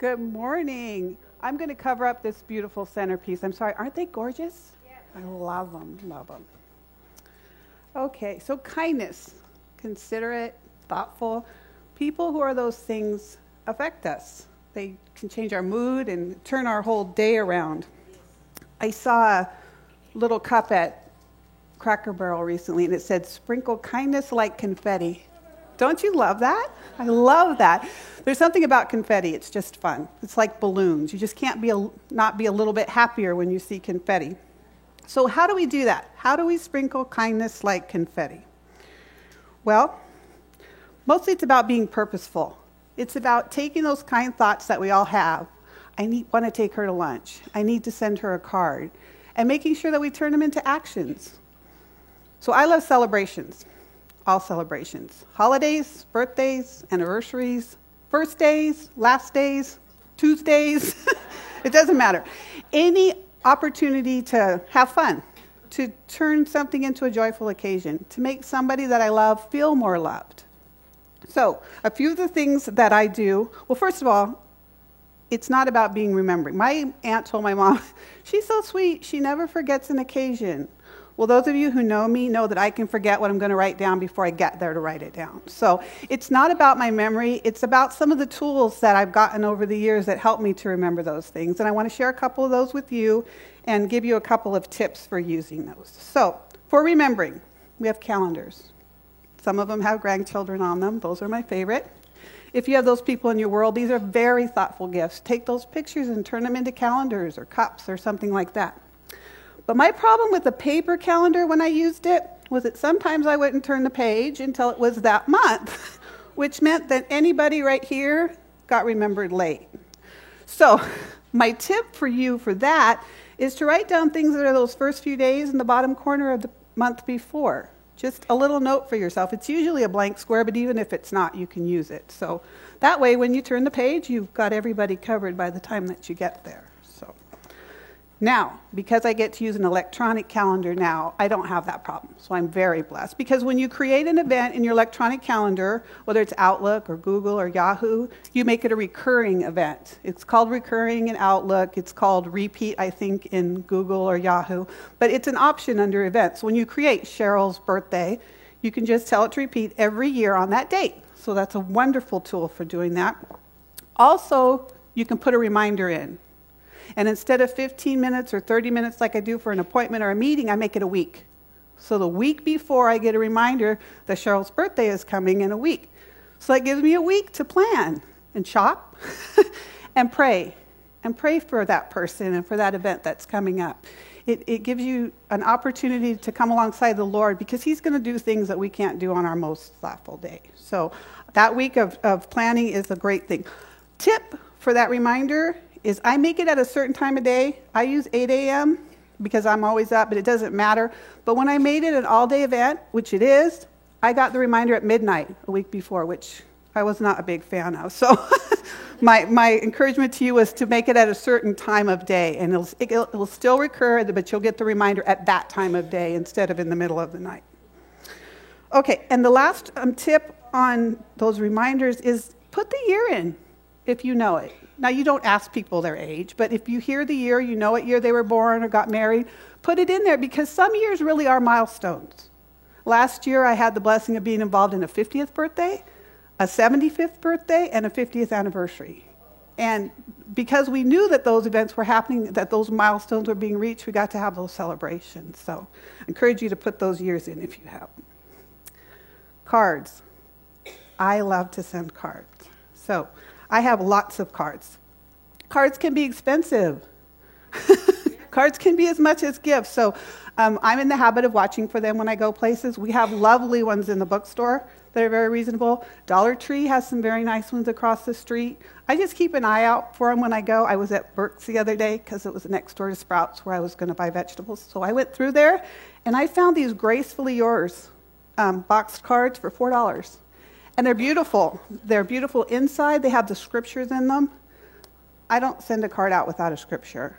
Good morning. I'm going to cover up this beautiful centerpiece. I'm sorry, aren't they gorgeous? Yes. I love them, love them. Okay, so kindness, considerate, thoughtful. People who are those things affect us. They can change our mood and turn our whole day around. I saw a little cup at Cracker Barrel recently, and it said, "Sprinkle kindness like confetti." Don't you love that? I love that. There's something about confetti. It's just fun. It's like balloons. You just can't not be a little bit happier when you see confetti. So how do we do that? How do we sprinkle kindness like confetti? Well, mostly it's about being purposeful. It's about taking those kind thoughts that we all have. I want to take her to lunch. I need to send her a card. And making sure that we turn them into actions. So I love celebrations. All celebrations. Holidays, birthdays, anniversaries, first days, last days, Tuesdays. It doesn't matter. Any opportunity to have fun, to turn something into a joyful occasion, to make somebody that I love feel more loved. So, a few of the things that I do, well, first of all, it's not about being remembering. My aunt told my mom, she's so sweet, she never forgets an occasion. Well, those of you who know me know that I can forget what I'm going to write down before I get there to write it down. So it's not about my memory. It's about some of the tools that I've gotten over the years that help me to remember those things. And I want to share a couple of those with you and give you a couple of tips for using those. So for remembering, we have calendars. Some of them have grandchildren on them. Those are my favorite. If you have those people in your world, these are very thoughtful gifts. Take those pictures and turn them into calendars or cups or something like that. But my problem with the paper calendar when I used it was that sometimes I wouldn't turn the page until it was that month, which meant that anybody right here got remembered late. So my tip for you for that is to write down things that are those first few days in the bottom corner of the month before. Just a little note for yourself. It's usually a blank square, but even if it's not, you can use it. So that way, when you turn the page, you've got everybody covered by the time that you get there. Now, because I get to use an electronic calendar now, I don't have that problem. So I'm very blessed. Because when you create an event in your electronic calendar, whether it's Outlook or Google or Yahoo, you make it a recurring event. It's called recurring in Outlook. It's called repeat, I think, in Google or Yahoo. But it's an option under events. When you create Cheryl's birthday, you can just tell it to repeat every year on that date. So that's a wonderful tool for doing that. Also, you can put a reminder in. And instead of 15 minutes or 30 minutes like I do for an appointment or a meeting, I make it a week. So the week before, I get a reminder that Cheryl's birthday is coming in a week. So that gives me a week to plan and shop and pray for that person and for that event that's coming up. It gives you an opportunity to come alongside the Lord because He's going to do things that we can't do on our most thoughtful day. So that week of planning is a great thing. Tip for that reminder is I make it at a certain time of day. I use 8 a.m. because I'm always up, but it doesn't matter. But when I made it an all-day event, which it is, I got the reminder at midnight a week before, which I was not a big fan of. So my encouragement to you is to make it at a certain time of day, and it'll still recur, but you'll get the reminder at that time of day instead of in the middle of the night. Okay, and the last tip on those reminders is put the year in if you know it. Now, you don't ask people their age, but if you hear the year, you know what year they were born or got married, put it in there because some years really are milestones. Last year, I had the blessing of being involved in a 50th birthday, a 75th birthday, and a 50th anniversary. And because we knew that those events were happening, that those milestones were being reached, we got to have those celebrations. So I encourage you to put those years in if you have them. Cards. I love to send cards. So I have lots of cards. Cards can be expensive. Cards can be as much as gifts. So I'm in the habit of watching for them when I go places. We have lovely ones in the bookstore that are very reasonable. Dollar Tree has some very nice ones across the street. I just keep an eye out for them when I go. I was at Burke's the other day because it was next door to Sprouts where I was going to buy vegetables. So I went through there and I found these Gracefully Yours boxed cards for $4. And they're beautiful. They're beautiful inside. They have the scriptures in them. I don't send a card out without a scripture.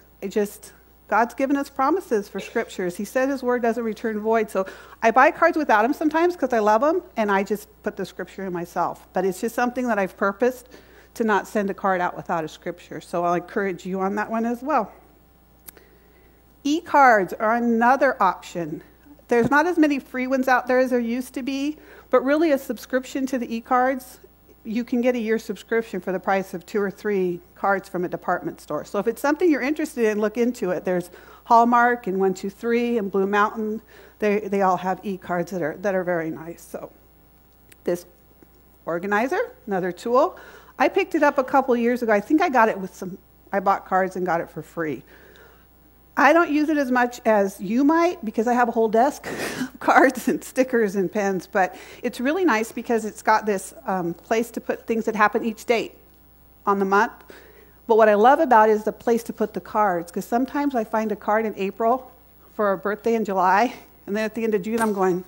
God's given us promises for scriptures. He said His word doesn't return void. So I buy cards without them sometimes because I love them, and I just put the scripture in myself. But it's just something that I've purposed to not send a card out without a scripture. So I'll encourage you on that one as well. E-cards are another option. There's not as many free ones out there as there used to be, but really a subscription to the e-cards, you can get a year subscription for the price of 2 or 3 cards from a department store. So if it's something you're interested in, look into it. There's Hallmark and 123 and Blue Mountain. They all have e-cards that are very nice. So this organizer, another tool. I picked it up a couple years ago. I think I got it I bought cards and got it for free. I don't use it as much as you might because I have a whole desk of cards and stickers and pens, but it's really nice because it's got this place to put things that happen each date on the month. But what I love about it is the place to put the cards, because sometimes I find a card in April for a birthday in July, and then at the end of June I'm going,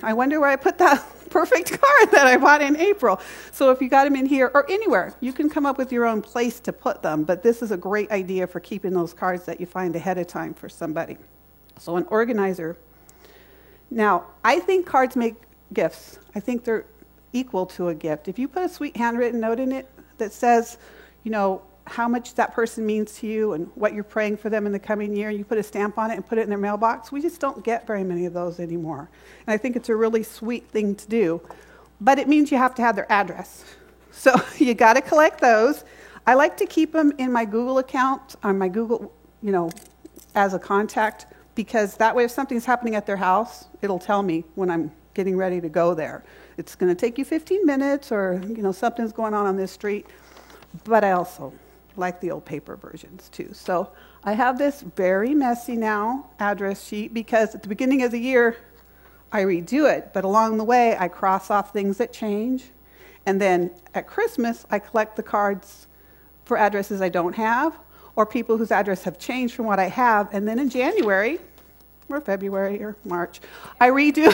I wonder where I put that perfect card that I bought in April. So if you got them in here or anywhere, you can come up with your own place to put them. But this is a great idea for keeping those cards that you find ahead of time for somebody. So an organizer. Now, I think cards make gifts. I think they're equal to a gift. If you put a sweet handwritten note in it that says, how much that person means to you and what you're praying for them in the coming year, you put a stamp on it and put it in their mailbox, we just don't get very many of those anymore. And I think it's a really sweet thing to do. But it means you have to have their address. So you got to collect those. I like to keep them in my Google account, on my Google, as a contact, because that way if something's happening at their house, it'll tell me when I'm getting ready to go there. It's going to take you 15 minutes or, something's going on this street. But I also like the old paper versions too. So I have this very messy now address sheet because at the beginning of the year I redo it, but along the way I cross off things that change. And then at Christmas I collect the cards for addresses I don't have or people whose address have changed from what I have. And then in January or February or March, I redo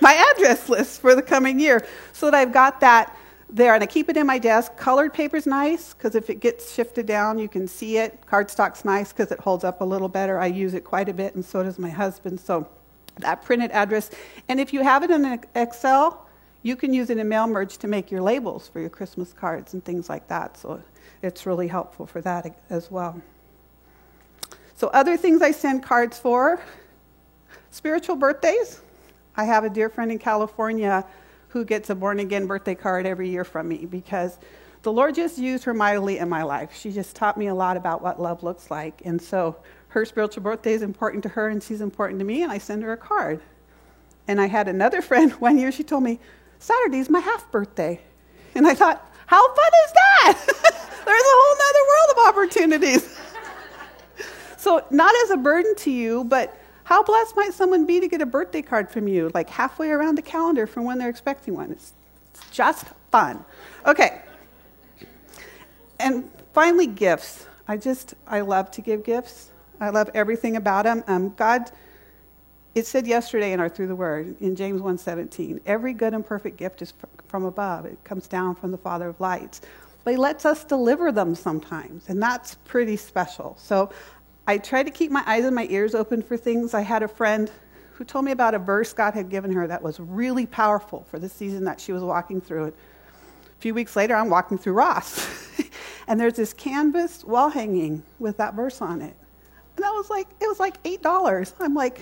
my address list for the coming year so that I've got that there, and I keep it in my desk. Colored paper's nice because if it gets shifted down, you can see it. Cardstock's nice because it holds up a little better. I use it quite a bit, and so does my husband. So that printed address. And if you have it in an Excel, you can use it in MailMerge to make your labels for your Christmas cards and things like that. So it's really helpful for that as well. So other things I send cards for, spiritual birthdays. I have a dear friend in California who gets a born-again birthday card every year from me because the Lord just used her mightily in my life. She just taught me a lot about what love looks like. And so her spiritual birthday is important to her and she's important to me, and I send her a card. And I had another friend one year, she told me, Saturday's my half birthday. And I thought, how fun is that? There's a whole nother world of opportunities. So not as a burden to you, but how blessed might someone be to get a birthday card from you, like halfway around the calendar from when they're expecting one? It's just fun. Okay. And finally, gifts. I love to give gifts. I love everything about them. God, it said yesterday in our Through the Word, in James 1:17, every good and perfect gift is from above. It comes down from the Father of lights. But he lets us deliver them sometimes, and that's pretty special. So I try to keep my eyes and my ears open for things. I had a friend who told me about a verse God had given her that was really powerful for the season that she was walking through it. A few weeks later, I'm walking through Ross, and there's this canvas wall hanging with that verse on it. And it was like $8. I'm like,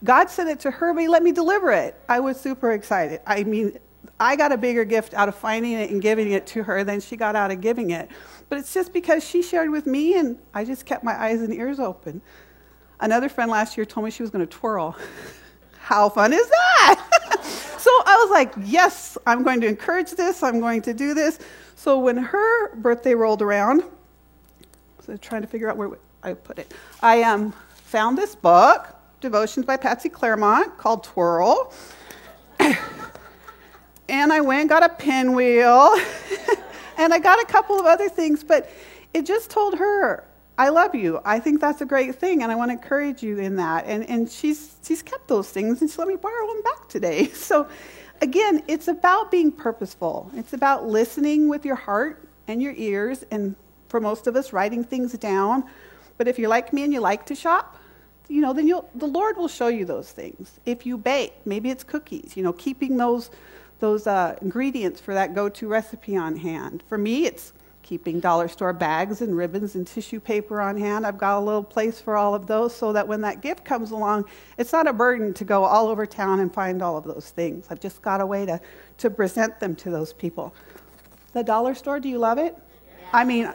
God sent it to her, but he let me deliver it. I was super excited. I mean, I got a bigger gift out of finding it and giving it to her than she got out of giving it. But it's just because she shared with me, and I just kept my eyes and ears open. Another friend last year told me she was going to twirl. How fun is that? So I was like, yes, I'm going to encourage this. I'm going to do this. So when her birthday rolled around, so trying to figure out where I put it, I found this book, Devotions by Patsy Clairmont, called Twirl. And I went and got a pinwheel. And I got a couple of other things, but it just told her, I love you. I think that's a great thing, and I want to encourage you in that. And she's kept those things, and she let me borrow them back today. So, again, it's about being purposeful. It's about listening with your heart and your ears, and for most of us, writing things down. But if you're like me and you like to shop, then the Lord will show you those things. If you bake, maybe it's cookies. Keeping those ingredients for that go-to recipe on hand. For me, it's keeping dollar store bags and ribbons and tissue paper on hand. I've got a little place for all of those so that when that gift comes along, it's not a burden to go all over town and find all of those things. I've just got a way to present them to those people. The dollar store, do you love it? Yeah. I mean,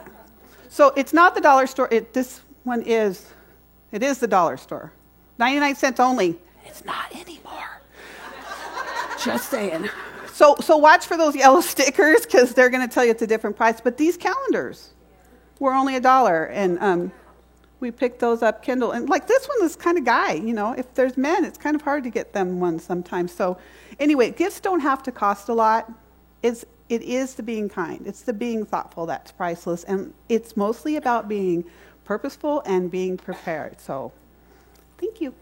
so it's not the dollar store. This one is, it is the dollar store. 99 cents only. It's not anymore. Just saying. So watch for those yellow stickers because they're going to tell you it's a different price. But these calendars were only $1, and we picked those up Kindle. And like this one is kind of guy, you know. If there's men, it's kind of hard to get them ones sometimes. So anyway, gifts don't have to cost a lot. It is the being kind. It's the being thoughtful that's priceless, and it's mostly about being purposeful and being prepared. So thank you.